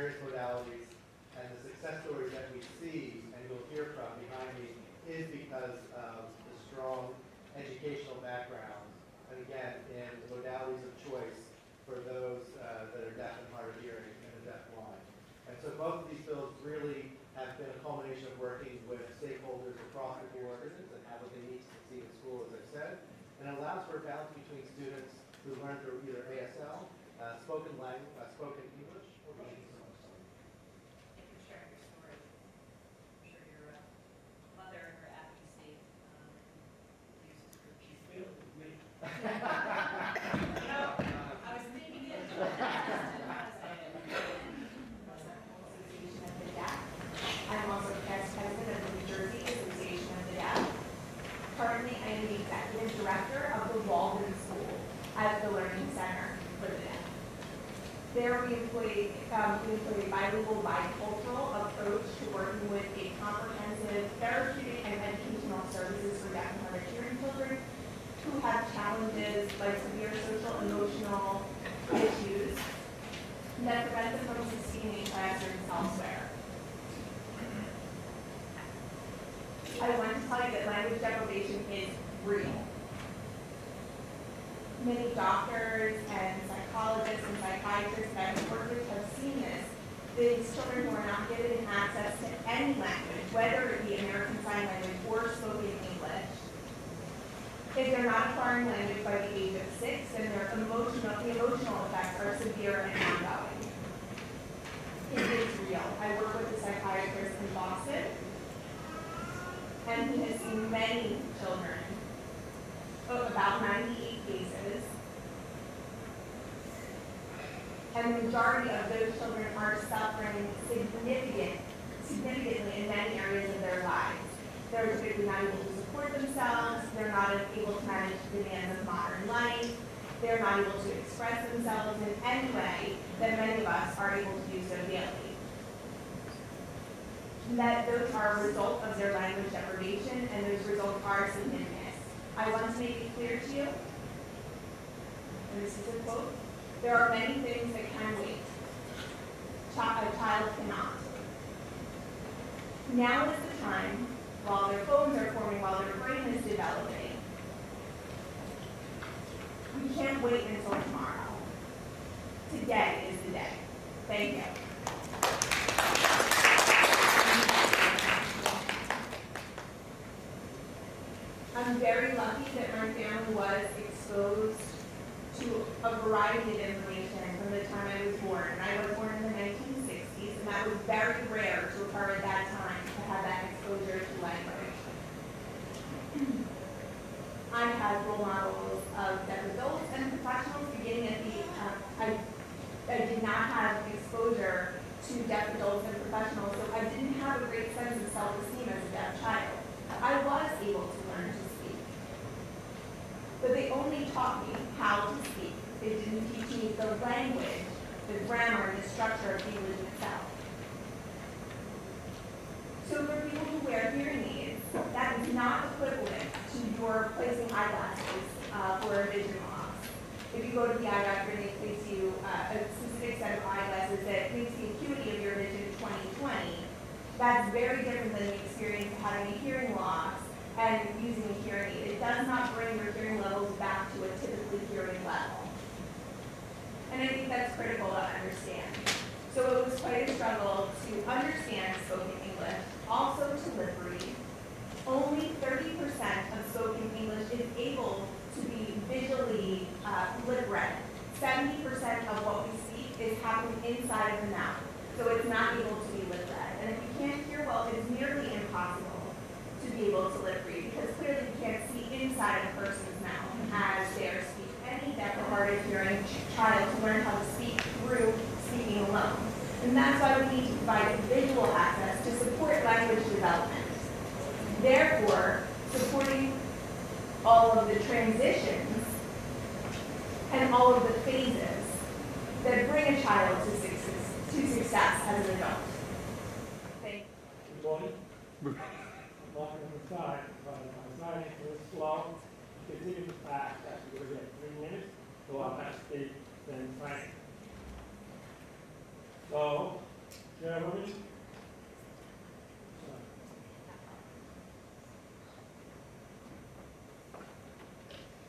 various modalities, and the success stories that we see and you'll hear from behind me is because of the strong educational background, and again, in the modalities of choice for those that are deaf and hard of hearing and the deafblind. And so both of these bills really have been a culmination of working with stakeholders across the board and have what they need to succeed in school, as I've said, and it allows for a balance between students who learn through either ASL, spoken English, or Thank you so much, Tony. Thank you for sharing your story. I'm sure your mother and her advocacy uses group. She failed with me. I was thinking it. I just didn't want to say it. Association of the Deaf. I'm also past president of the New Jersey Association of the Deaf. Currently, I am the executive director of the Walden School as the Learning Center for the Deaf. There we employ a bilingual, bicultural approach to working with a comprehensive therapeutic and educational services for deaf and hard of hearing children who have challenges like severe social emotional issues that prevent them from succeeding in classrooms elsewhere. I want to tell you that language deprivation is real. Many doctors and psychologists and psychiatrists that I've worked with have seen this. These children who are not given access to any language, whether it be American Sign Language or spoken English, if they're not acquiring language by the age of 6, then the emotional effects are severe and ongoing. It is real. I work with a psychiatrist in Boston, and he has seen many children, about 98 cases, and the majority of those children are suffering significantly in many areas of their lives. They're typically not able to support themselves, they're not able to manage the demands of modern life, they're not able to express themselves in any way that many of us are able to do so daily. That those are a result of their language deprivation, and those results are significant. I want to make it clear to you, and this is a quote, there are many things that can wait. A child cannot. Now is the time, while their phones are forming, while their brain is developing. We can't wait until tomorrow. Today is the day. Thank you. I'm very lucky that my family was exposed to a variety of information from the time I was born. And I was born in the 1960s, and that was very rare to occur at that time to have that exposure to language. I had role models of deaf adults and professionals beginning at the, I did not have exposure to deaf adults and professionals, so I didn't have a great sense of self-esteem as a deaf child. I was able to learn to speak, but they only taught me how to speak. They didn't teach me the language, the grammar, and the structure of English itself. So for people who wear hearing aids, that is not equivalent to your placing eyeglasses for a vision loss. If you go to the eye doctor and they place you a specific set of eyeglasses that makes the acuity of your vision 20/20, that's very different than the experience of having a hearing loss and using a hearing aid. It does not bring your hearing levels back to a typically hearing level. And I think that's critical to understand. So it was quite a struggle to understand spoken English, also to lip read. Only 30% of spoken English is able to be visually lip read. 70% of what we speak is happening inside of the mouth. So it's not able to be lip read. And if you can't hear well, it's nearly impossible to be able to lip read because clearly you can't see inside a person's mouth as they are speaking. Any deaf or hard of hearing child to learn how to speak through speaking alone. And that's why we need to provide visual access to support language development. Therefore, supporting all of the transitions and all of the phases that bring a child to success as an adult. Thank you. Good morning. I'm walking on the side, but my side is slow. Continue to fast after we get 3 minutes, so I'll have to speak then Frank. So, Chairwoman.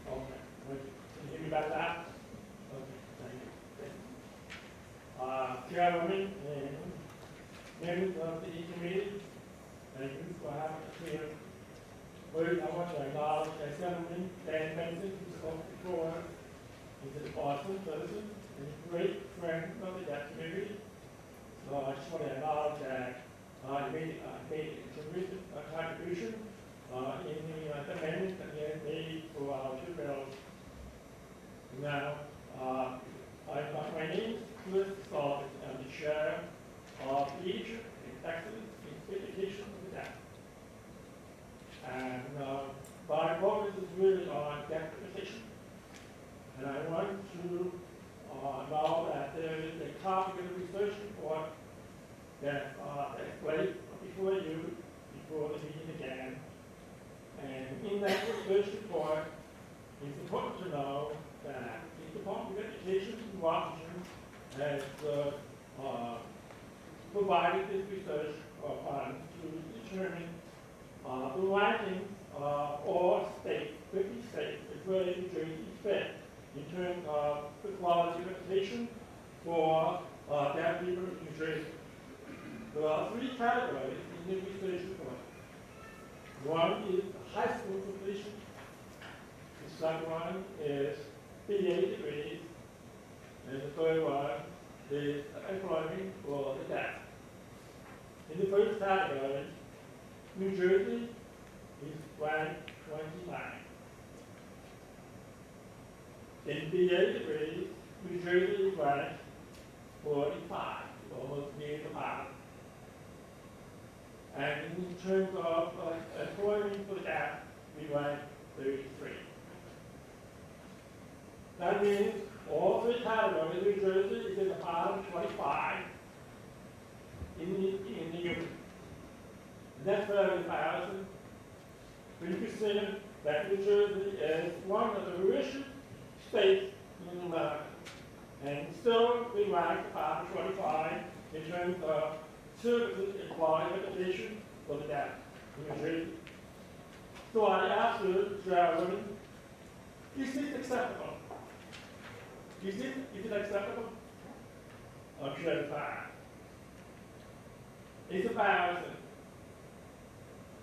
Okay, can you hear me about that? Okay, thank you. Chairwoman and members of the committee, thank you for having us here. First, I want to acknowledge that Senator Dan Benson, who spoke before us, is an awesome person and a great friend of the deaf community. So I just want to acknowledge that he made a terrific contribution in the amendment that he has made for our two bills. Now, my name is Cliff Sullivan. I'm the chair of Leadership and Excellence in Education of the Deaf. And my focus is really on deaf education. And I want to know that there is a copy of the research report that is placed before you, before the meeting began. And in that research report, it's important to know that the Department of Education in Washington has provided this research fund to determine the rankings of all states, 50 states, as well as New Jersey fit, in terms of the quality of education for deaf people in New Jersey. There are three categories in the research report. One is high school completion. The second one is BA degrees. And the third one is employment for the deaf. In the first category, New Jersey is ranked 29. In BA degrees, New Jersey is ranked 45, almost near the bottom. And in terms of employment for the deaf, we rank 33. That means all three categories, New Jersey is in the bottom 25 in the union. That's very embarrassing. When you consider that New Jersey is one of the richest states in America, and still we rank about 25 in terms of services and quality of education for the deaf in New Jersey. So I ask you, Chairwoman, is this acceptable? Is it acceptable? I'm sure it's not. It's embarrassing.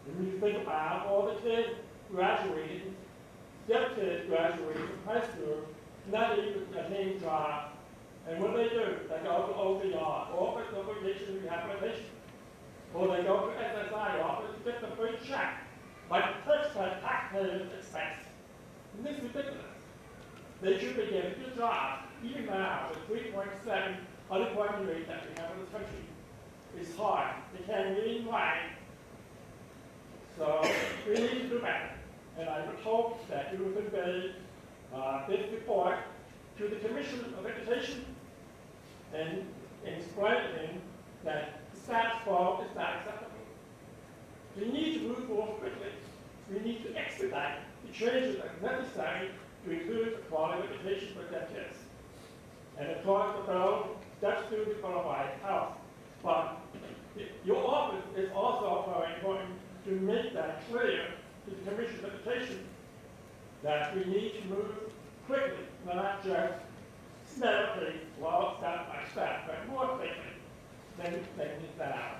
When you think about all the kids graduating, deaf kids graduating from high school, not even attain jobs. And what they do, they go to OPR, Office of Education and Rehabilitation, or they go to SSI office to get the first check, like taxpayers expense. And this is ridiculous. They should be getting good jobs, even now, with 3.7 unemployment rate that we have in this country. It's hard. They can't read and write. So we need to do better. And I would hope that you will convey this report to the Commission of Education and explain that the status quo is not acceptable. We need to move forward quickly. We need to expedite the changes that are necessary to include the quality of education for deaf kids. And of course, the bill, deaf students qualify health. But your office is also very important to make that clear to the Commission of Education that we need to move quickly, not just snappily, well, step by step, but more quickly than that out.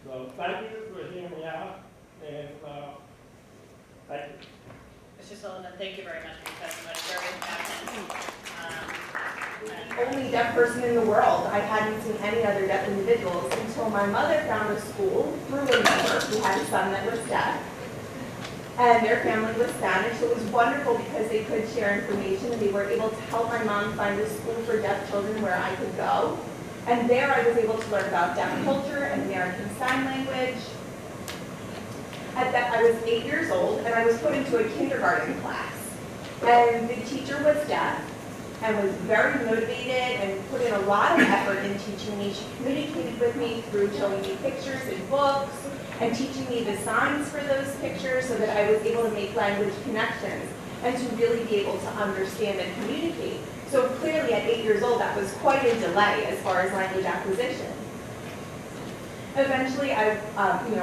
So thank you for hearing me out, and thank you. Mr. Sullivan, thank you very much for your testimony. Very impactful. Only deaf person in the world. I hadn't seen any other deaf individuals until my mother found a school through a neighbor who had a son that was deaf. And their family was Spanish. So it was wonderful because they could share information and they were able to help my mom find a school for deaf children where I could go. And there I was able to learn about deaf culture and American Sign Language. At that, I was 8 years old and I was put into a kindergarten class. And the teacher was deaf and was very motivated and put in a lot of effort in teaching me. She communicated with me through showing me pictures and books and teaching me the signs for those pictures so that I was able to make language connections and to really be able to understand and communicate. So clearly at 8 years old, that was quite a delay as far as language acquisition. Eventually, I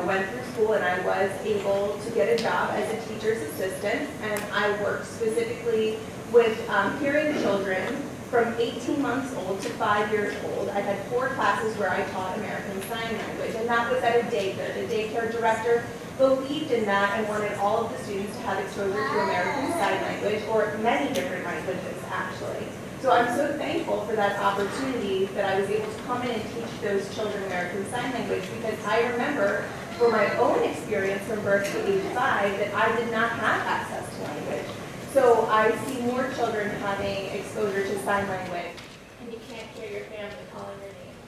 went through school and I was able to get a job as a teacher's assistant, and I worked specifically with hearing children from 18 months old to 5 years old. I had 4 classes where I taught American Sign Language, and that was at a daycare. The daycare director believed in that and wanted all of the students to have exposure to American Sign Language, or many different languages, actually. So I'm so thankful for that opportunity that I was able to come in and teach those children American Sign Language, because I remember from my own experience from birth to age 5 that I did not have access to language. So I see more children having exposure to sign language. And you can't hear your family calling your name.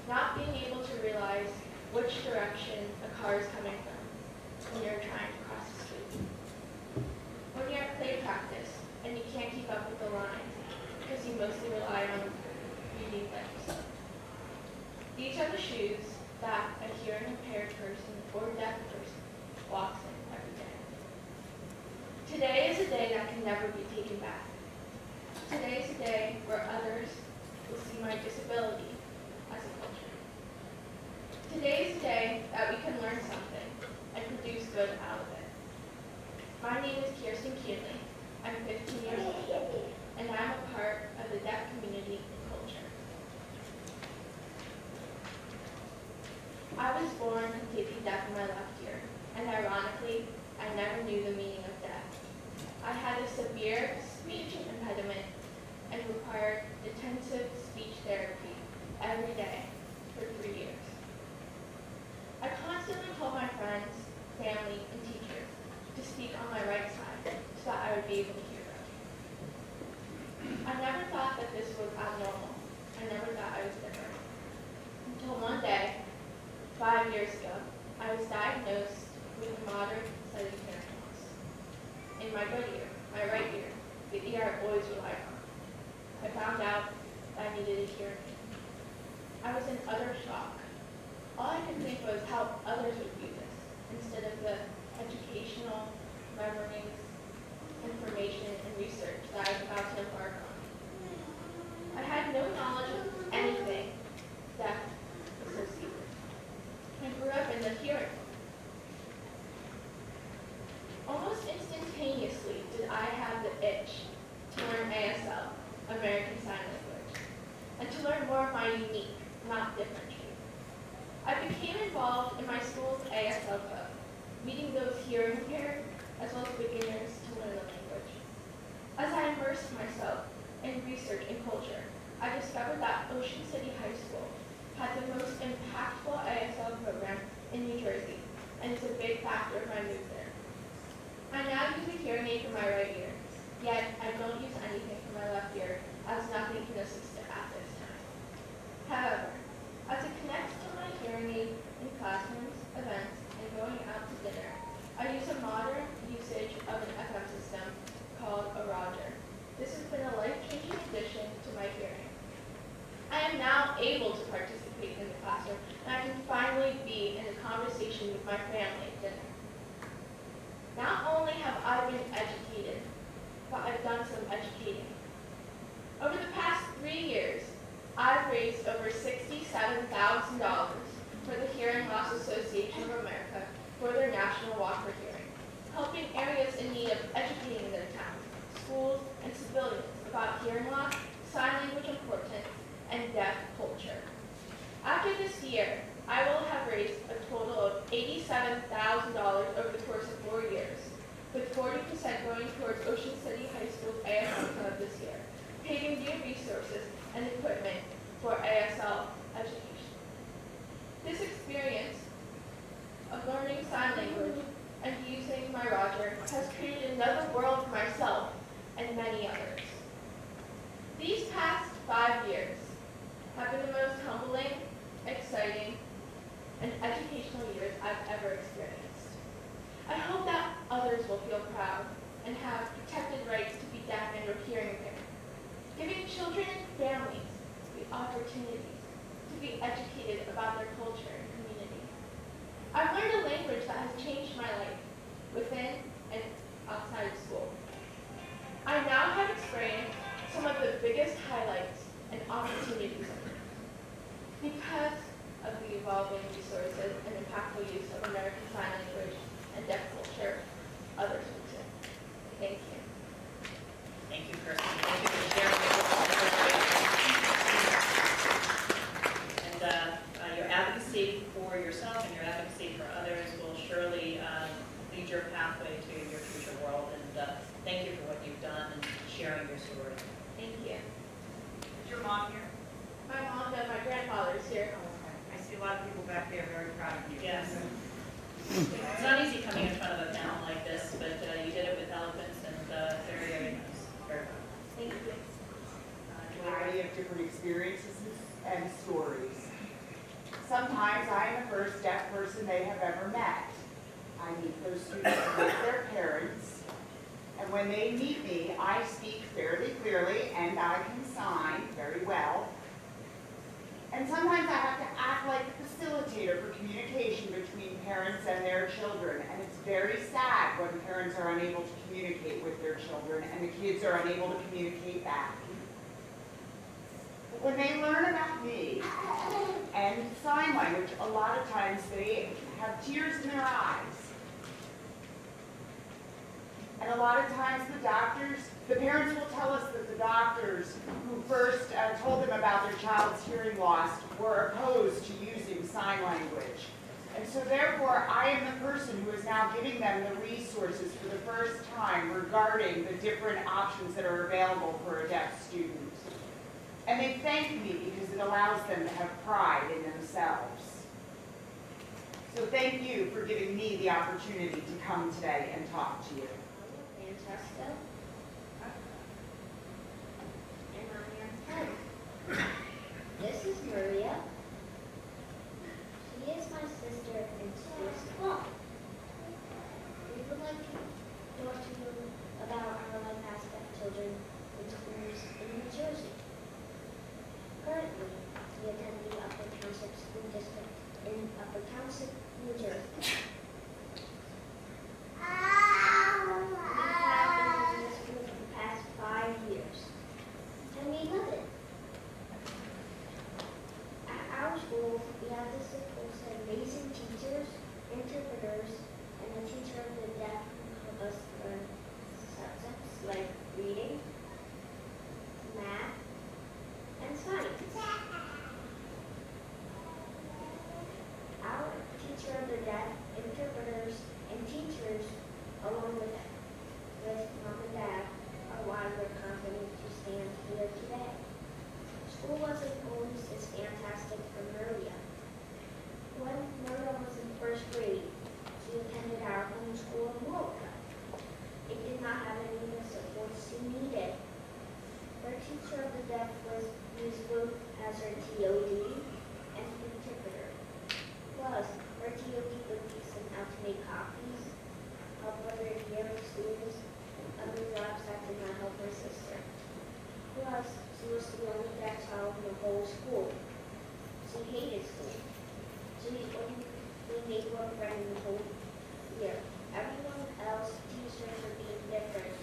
Not being able to realize which direction a car is coming from when you're trying to cross the street. When you're at play practice and you can't keep up with the lines because you mostly rely on reading lips. These are the shoes that a hearing impaired person or deaf person walks in every day. Today is a day that can never be taken back. Today is a day where others will see my disability as a culture. Today is a day that we can learn something and produce good out of it. My name is Kirsten Keeley. I'm 15 years old, and I'm a part of the deaf community and culture. I was born completely deaf in my left ear, and ironically, I never knew the meaning of deaf. I had a severe speech impediment and required intensive speech therapy every day for 3 years. I constantly told my friends, family, and teachers to speak on my right side so that I would be able to hear them. I never thought that this was abnormal. I never thought I was different. Until one day, 5 years ago, I was diagnosed with a moderate sighted hearing loss. In my good ear, my right ear, the ear I always relied on, I found out that I needed a hearing aid. I was in utter shock. All I could think was how others would view this, instead of the educational memories, information, and research that I was about to embark on. I had no knowledge of anything deaf associated. I grew up in the hearing. Almost instantaneously did I have the itch to learn ASL, American Sign Language, and to learn more of my unique, not different traits. I became involved in my school's ASL club, meeting those hearing impaired as well as beginners to learn the language. As I immersed myself in research and culture, I discovered that Ocean City High School had the most impactful ASL program in New Jersey, and is a big factor of my move there. I now use a hearing aid for my right ear, yet I don't use anything for my left ear, as nothing can assist it at this time. However, as it connects to my hearing aid in classrooms, events, and going out to dinner, I use a modern usage of an FM system called a Roger. This has been a life-changing addition to my hearing. I am now able to participate in the classroom, and I can finally be in a conversation with my family at dinner. Not only have I been educated, but I've done some educating. Over the past 3 years, I've raised over $67,000 for the Hearing Loss Association of America for their National Walk for Hearing, helping areas in need of educating their towns, schools, and civilians about hearing loss, sign language importance, and deaf culture. After this year, I will have raised a total of $87,000 over the course of 4 years, with 40% going towards Ocean City High School's ASL Club this year, paving new resources and equipment for ASL education. This experience of learning sign language and using my Roger has created another world for myself and many others. These past 5 years have been the most humbling, exciting, and educational years I've ever experienced. I hope that others will feel proud and have protected rights to be deaf and or hearing impaired, giving children and families the opportunity to be educated about their culture and community. I've learned a language that has changed my life within and outside of school. I now have experienced some of the biggest highlights and opportunities of it because of you. your pathway to your future world, and thank you for what you've done and sharing your story. Thank you. Is your mom here? My mom and my grandfather is here. I see a lot of people back there very proud of you. Yes. It's not easy coming in front of a panel like this, but you did it with eloquence and very, very nice. Very good. Thank you. Variety of different experiences and stories. Sometimes I am the first deaf person they have ever met. I meet those students with their parents, and when they meet me, I speak fairly clearly and I can sign very well. And sometimes I have to act like a facilitator for communication between parents and their children, and it's very sad when parents are unable to communicate with their children and the kids are unable to communicate back. When they learn about me and sign language, a lot of times they have tears in their eyes. And a lot of times the parents will tell us that the doctors who first told them about their child's hearing loss were opposed to using sign language. And so therefore, I am the person who is now giving them the resources for the first time regarding the different options that are available for a deaf student. And they thank me because it allows them to have pride in themselves. So thank you for giving me the opportunity to come today and talk to you. Francesca. And I am 10. This is Maria. She is my sister and she is 12. We would like to talk to you about our life as deaf children in schools in New Jersey. Currently, we attend the Upper Township School District in Upper Township, New Jersey. We have been in this school for the past 5 years, and we love it. At our school, we have the support of amazing teachers, interpreters, and a teacher of the deaf who help us learn subjects like reading, math, and science. Our teacher of the deaf, interpreters, and teachers, along with mom and dad, are why we're confident to stand here today. School wasn't always as fantastic for Maria. When Maria was in first grade, she attended our home school in Walker. It did not have any of the support she needed. Her teacher of the deaf was Ms. Luke as her TOD and interpreter. Plus, her TOD would teach them how to make copies, help other hearing students, and other jobs that did not help her sister. Plus, she was the only deaf child in the whole school. She hated school. She only made one friend in the whole year. Everyone else, teachers were being different.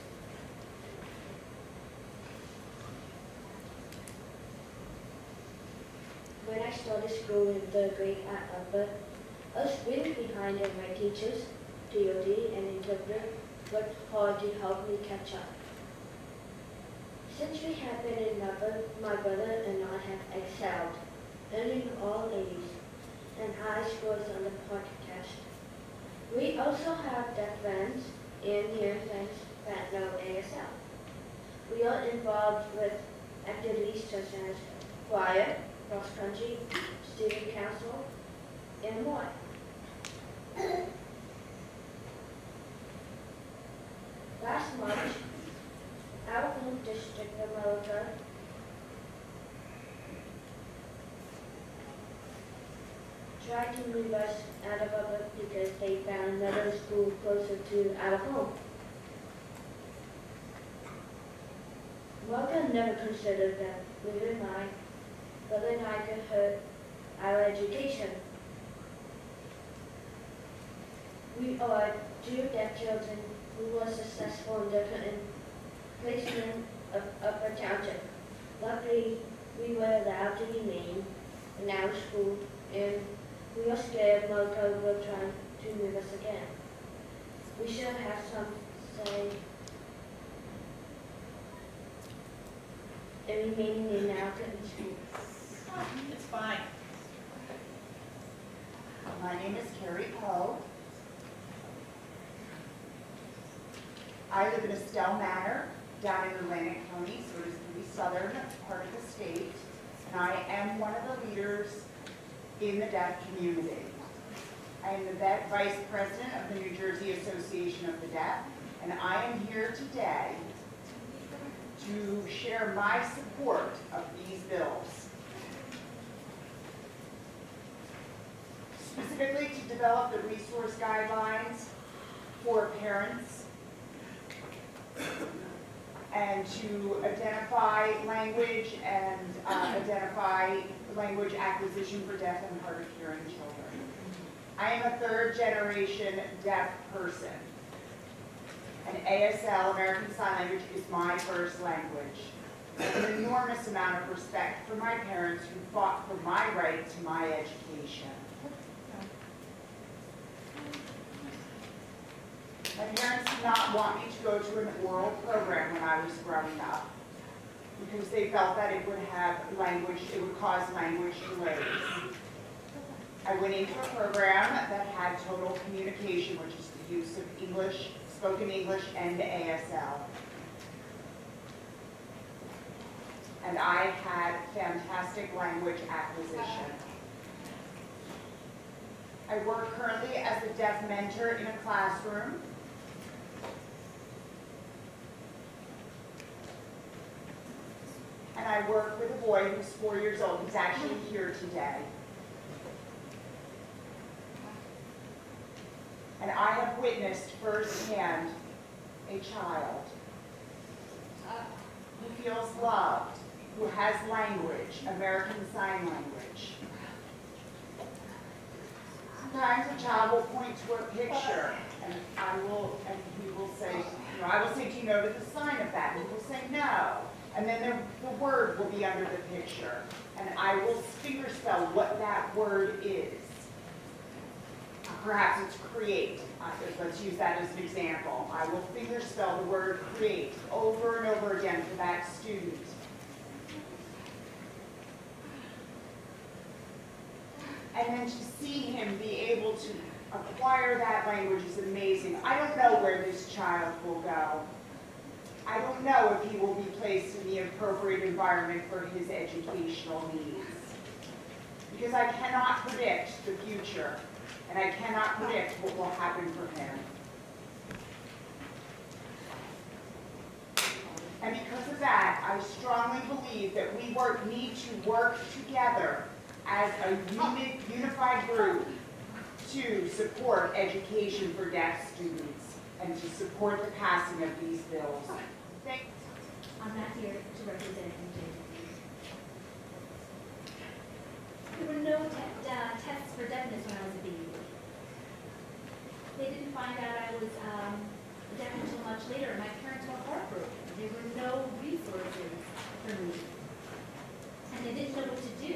When I started school in third grade at Upper, I was really behind in my teachers, TOD and interpreter, worked hard to help me catch up. Since we have been in Upper, my brother and I have excelled, earning all A's and high scores on the park test. We also have deaf friends and hearing friends that know ASL. We are involved with activities such as choir, cross-country, student council, and more. Last March, our home district of America tried to move us out of Upper because they found another school closer to our home. America never considered that moving my brother and I could hurt our education. We are two deaf children who were successful in different placement of Upper Township. Luckily, we were allowed to remain in our school, and we are scared Moco will try to move us again. We should have some say in remaining in our Clinton school. It's fine. My name is Carrie Poe. I live in Estelle Manor, down in Atlantic County, so it is the southern part of the state. And I am one of the leaders in the deaf community. I am the Vice President of the New Jersey Association of the Deaf, and I am here today to share my support of these bills. Specifically to develop the resource guidelines for parents and to identify language and identify language acquisition for deaf and hard of hearing children. I am a third-generation deaf person, and ASL, American Sign Language, is my first language. I have an enormous amount of respect for my parents who fought for my right to my education. My parents did not want me to go to an oral program when I was growing up because they felt that it would cause language delays. I went into a program that had total communication, which is the use of English, spoken English, and ASL. And I had fantastic language acquisition. I work currently as a deaf mentor in a classroom. And I work with a boy who's 4 years old. He's actually here today. And I have witnessed firsthand a child who feels loved, who has language, American Sign Language. Sometimes a child will point to a picture, and he will say, I will say, do you notice the sign of that? And he will say, no. And then the word will be under the picture, and I will finger spell what that word is. Perhaps it's create. Let's use that as an example. I will finger spell the word create over and over again for that student. And then to see him be able to acquire that language is amazing. I don't know where this child will go. I don't know if he will be placed in the appropriate environment for his educational needs. Because I cannot predict the future, and I cannot predict what will happen for him. And because of that, I strongly believe that we need to work together as a unified group to support education for deaf students and to support the passing of these bills. I'm not here to represent NJDP. There were no tests for deafness when I was a baby. They didn't find out I was deaf until much later. My parents were heartbroken. There were no resources for me. And they didn't know what to do.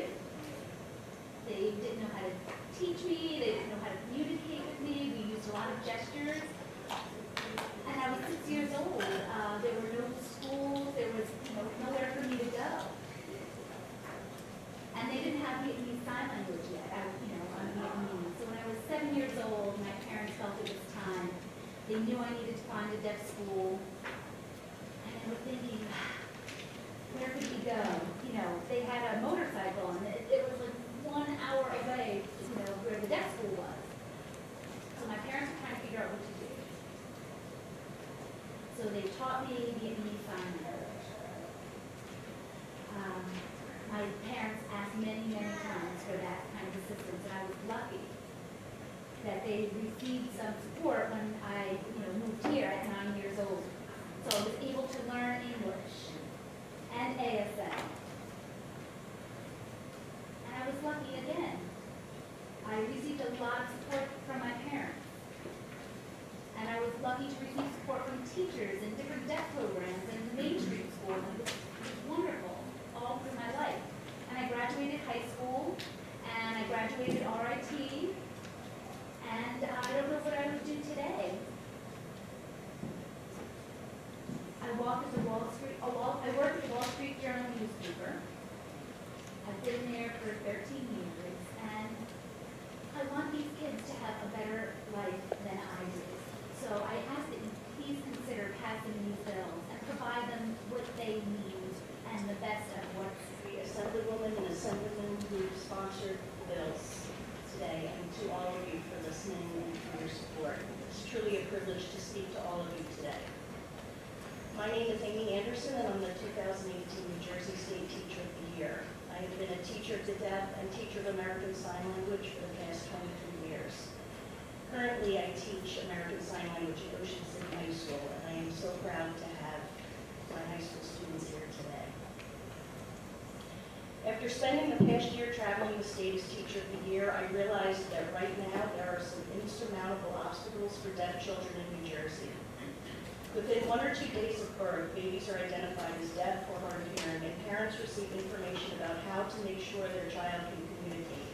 They didn't know how to teach me. They didn't know how to communicate with me. We used a lot of gestures. And I was 6 years old. There were no schools. There was nowhere for me to go. And they didn't have Vietnamese Sign Language yet. I'm Vietnamese. So when I was 7 years old, my parents felt it was time. They knew I needed to find a deaf school. And they were thinking, where could we go? They had a motorcycle, and it was like 1 hour away, where the deaf school was. So my parents were trying to figure out what to do. So they taught me Vietnamese Sign Language. My parents asked many, many times for that kind of assistance, and I was lucky that they received some support when I, moved here at 9 years old. So I was able to learn English and ASL. And I was lucky again. I received a lot of support from my parents. And I was lucky to receive support from teachers in different deaf programs and the mainstream school. And it was wonderful all through my life. And I graduated high school, and I graduated RIT, and I don't know what I would do today. I work at the Wall Street Journal newspaper. I've been there for 13 years, and I want these kids to have a better life than I did. So I ask that you please consider passing truly a privilege to speak to all of you today. My name is Amy Anderson, and I'm the 2018 New Jersey State Teacher of the Year. I have been a teacher of the deaf and teacher of American Sign Language for the past 23 years. Currently, I teach American Sign Language at Ocean City High School, and I am so proud to have my high school students here today. After spending the past year traveling the state as Teacher of the Year, I realized that right now there are some insurmountable obstacles for deaf children in New Jersey. Within 1 or 2 days of birth, babies are identified as deaf or hard of hearing, and parents receive information about how to make sure their child can communicate.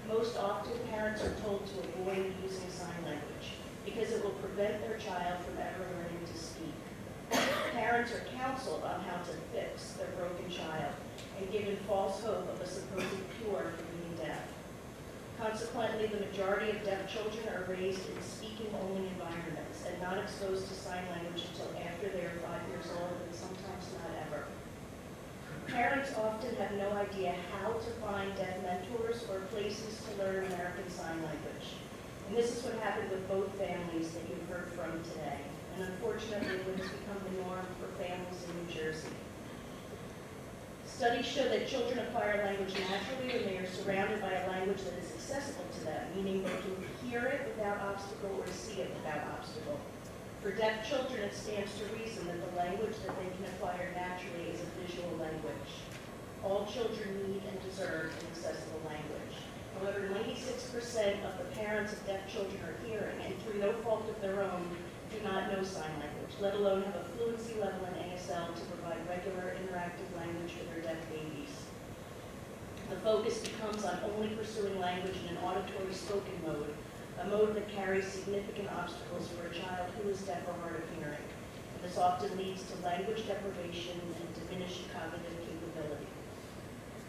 Most often, parents are told to avoid using sign language because it will prevent their child from ever learning to speak. Parents are counseled on how to fix their broken child and given false hope of a supposed cure for being deaf. Consequently, the majority of deaf children are raised in speaking-only environments and not exposed to sign language until after they are 5 years old, and sometimes not ever. Parents often have no idea how to find deaf mentors or places to learn American Sign Language. And this is what happened with both families that you've heard from today, and unfortunately what has become the norm for families in New Jersey. Studies show that children acquire language naturally when they are surrounded by a language that is accessible to them, meaning they can hear it without obstacle or see it without obstacle. For deaf children, it stands to reason that the language that they can acquire naturally is a visual language. All children need and deserve an accessible language. However, 96% of the parents of deaf children are hearing, and through no fault of their own, do not know sign language, let alone have a fluency level in ASL to provide regular interactive language for their deaf babies. The focus becomes on only pursuing language in an auditory spoken mode, a mode that carries significant obstacles for a child who is deaf or hard of hearing. And this often leads to language deprivation and diminished cognitive capability.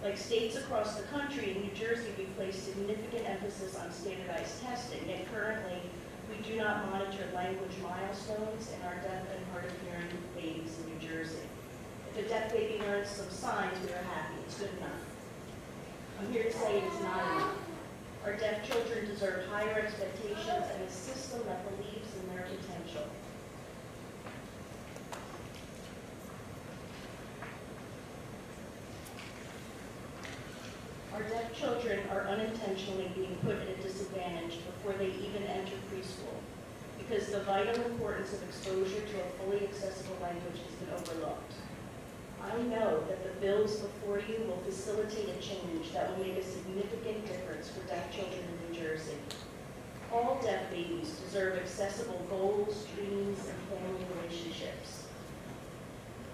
Like states across the country, in New Jersey, we place significant emphasis on standardized testing, yet currently, we do not monitor language milestones in our deaf and hard of hearing babies in New Jersey. If a deaf baby learns some signs, we are happy. It's good enough. I'm here to say it is not enough. Our deaf children deserve higher expectations and a system that believes in their potential. Our deaf children are unintentionally being put at a disadvantage before they even enter preschool because the vital importance of exposure to a fully accessible language has been overlooked. I know that the bills before you will facilitate a change that will make a significant difference for deaf children in New Jersey. All deaf babies deserve accessible goals, dreams, and family relationships.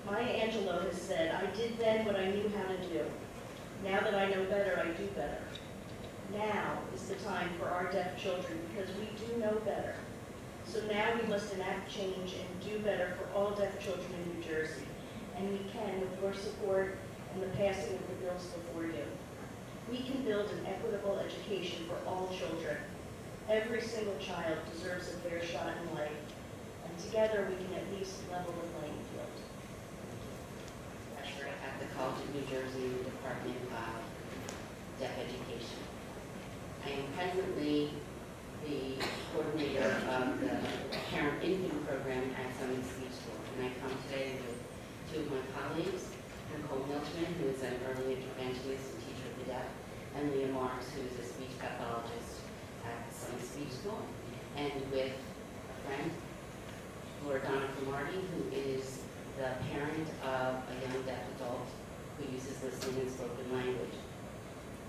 Maya Angelou has said, "I did then what I knew how to do. Now that I know better, I do better." Now is the time for our deaf children because we do know better. So now we must enact change and do better for all deaf children in New Jersey. And we can with your support and the passing of the bills before you. We can build an equitable education for all children. Every single child deserves a fair shot in life. And together we can at least level the playing field. Professor at the College of New Jersey Department of Deaf Education. I am presently the coordinator of the Parent Infant Program at Summit Speech School, and I come today with two of my colleagues, Nicole Milchman, who is an early interventionist and teacher of the deaf, and Leah Marks, who is a speech pathologist at Summit Speech School, and with a friend, Laura Donna Cromartie, who is the parent of a young deaf adult who uses listening and spoken language.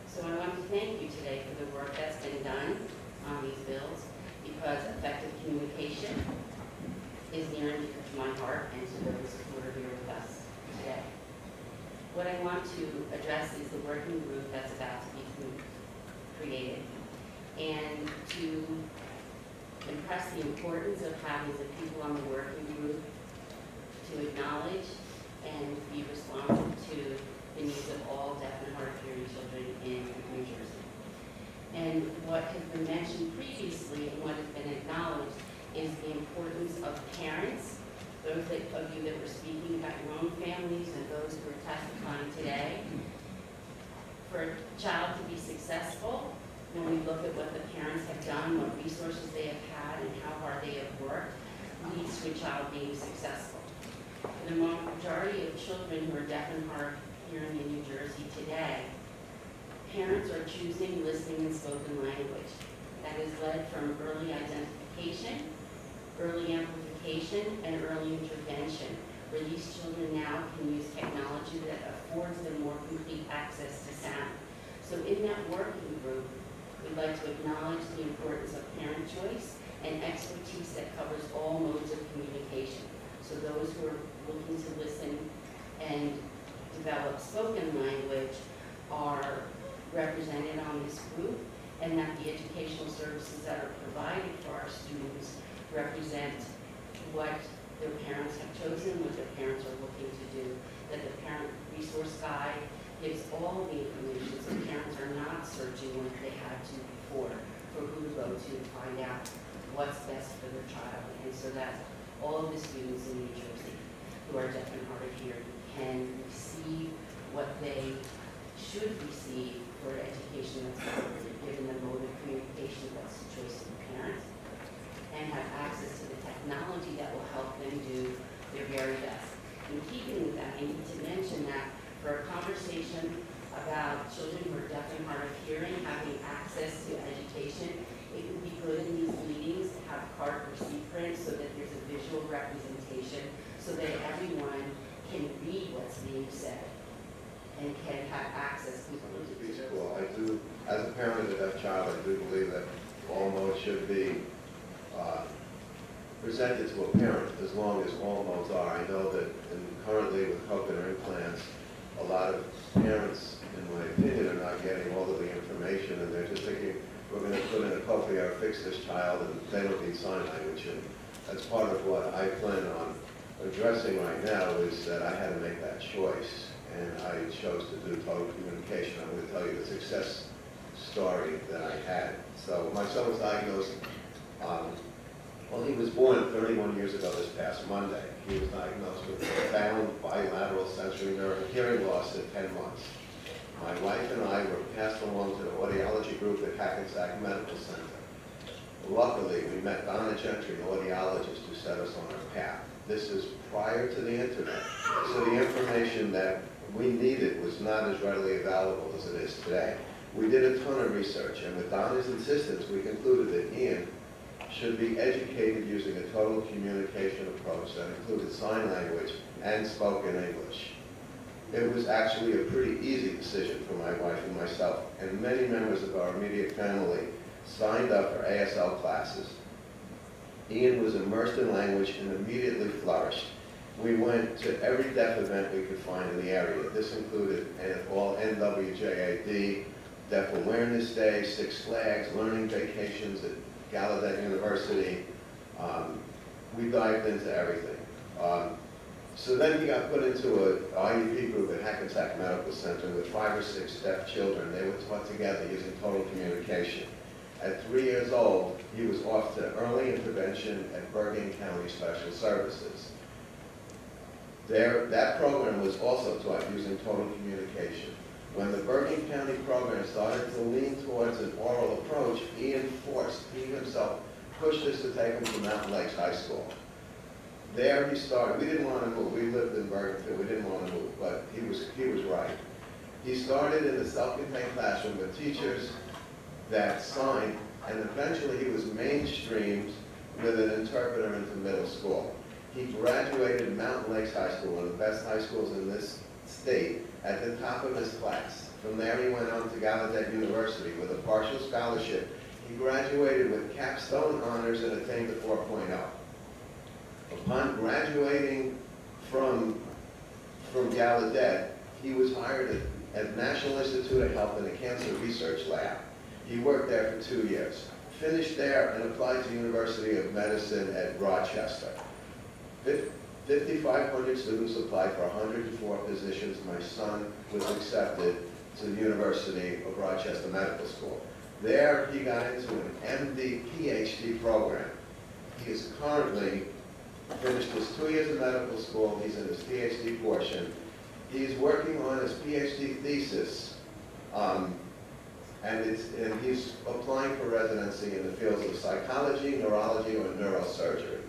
So I want to thank you today for the work that's been done on these bills, because effective communication is near and dear to my heart and to those who are here with us today. What I want to address is the working group that's about to be created, and to impress the importance of having the people on the working group to acknowledge and be responsive to the needs of all deaf and hard of hearing children in New Jersey. And what has been mentioned previously and what has been acknowledged is the importance of parents, those of you that were speaking about your own families and those who are testifying today. For a child to be successful, when we look at what the parents have done, what resources they have had, and how hard they have worked, to a child being successful. For the majority of children who are deaf and hard of hearing in New Jersey today, parents are choosing listening and spoken language. That is led from early identification, early amplification, and early intervention, where these children now can use technology that affords them more complete access to sound. So in that working group, we'd like to acknowledge the importance of parent choice and expertise that covers all modes of communication. So those who are looking to listen and develop spoken language are represented on this group, and that the educational services that are provided for our students represent what their parents have chosen, what their parents are looking to do, that the parent resource guide gives all the information so parents are not searching like they had to before for who to go to find out what's best for their child. And so that all of the students in New Jersey who are deaf and hard of hearing can receive what they should receive for education that's appropriate, given the mode of communication that's the choice of the parents, and have access to the technology that will help them do their very best. In keeping with that, I need to mention that for a conversation about children who are deaf and hard of hearing having access to education, it would be good in these meetings to have card receipt prints so that there's a visual representation so that everyone can read what's being said and can have access to it. Well, I do, as a parent of a deaf child, I do believe that all modes should be presented to a parent as long as all modes are. I know that currently with cochlear implants, a lot of parents, in my opinion, are not getting all of the information, and they're just thinking, we're going to put in a cochlear, fix this child, and they don't need sign language. And that's part of what I plan on addressing right now, is that I had to make that choice, and I chose to do total communication. I'm going to tell you the success story that I had. So my son was diagnosed, well, he was born 31 years ago this past Monday. He was diagnosed with profound bilateral sensory nerve hearing loss at 10 months. My wife and I were passed along to the audiology group at Hackensack Medical Center. Luckily, we met Donna Gentry, the audiologist, who set us on our path. This is prior to the internet, so the information that we needed was not as readily available as it is today. We did a ton of research, and with Donna's insistence, we concluded that Ian should be educated using a total communication approach that included sign language and spoken English. It was actually a pretty easy decision for my wife and myself, and many members of our immediate family signed up for ASL classes. Ian was immersed in language and immediately flourished. We went to every deaf event we could find in the area. This included all NWJAD, Deaf Awareness Day, Six Flags, learning vacations at Gallaudet University. We dived into everything. So then he got put into an IEP group at Hackensack Medical Center with 5 or 6 deaf children. They were taught together using total communication. At 3 years old, he was off to early intervention at Bergen County Special Services. That program was also taught using total communication. When the Bergen County program started to lean towards an oral approach, he himself pushed us to take him to Mountain Lakes High School. There he started. We didn't want to move. We lived in Bergen too. We didn't want to move, but he was right. He started in a self-contained classroom with teachers that signed, and eventually he was mainstreamed with an interpreter into middle school. He graduated Mountain Lakes High School, one of the best high schools in this state, at the top of his class. From there he went on to Gallaudet University with a partial scholarship. He graduated with capstone honors and attained a 4.0. Upon graduating from Gallaudet, he was hired at National Institute of Health in a cancer research lab. He worked there for 2 years. Finished there and applied to University of Medicine at Rochester. 5,500 students applied for 104 positions. My son was accepted to the University of Rochester Medical School. There he got into an MD PhD program. He is currently finished his 2 years of medical school. He's in his PhD portion. He's working on his PhD thesis, and he's applying for residency in the fields of psychology, neurology, or neurosurgery.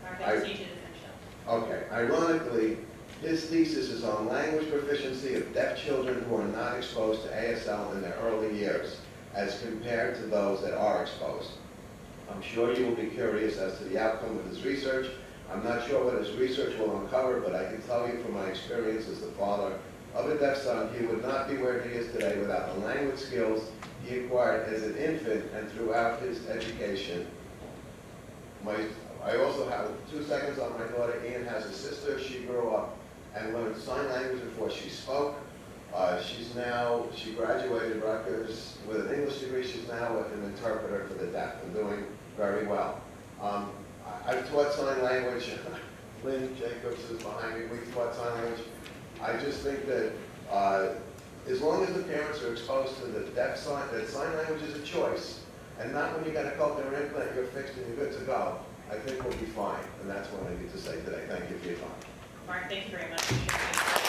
All Mark, I just need you to finish up. Okay, ironically, his thesis is on language proficiency of deaf children who are not exposed to ASL in their early years, as compared to those that are exposed. I'm sure you will be curious as to the outcome of his research. I'm not sure what his research will uncover, but I can tell you from my experience as the father of a deaf son, he would not be where he is today without the language skills he acquired as an infant and throughout his education. I also have 2 seconds on my daughter. Ian has a sister. She grew up and learned sign language before she spoke. She graduated Rutgers with an English degree. She's now an interpreter for the deaf and doing very well. I've taught sign language. Lynn Jacobs is behind me. We've taught sign language. I just think that as long as the parents are exposed to the deaf sign, that sign language is a choice, and not when you got a cochlear implant, you're fixed and you're good to go. I think we'll be fine, and that's what I need to say today. Thank you for your time. Mark, thank you very much.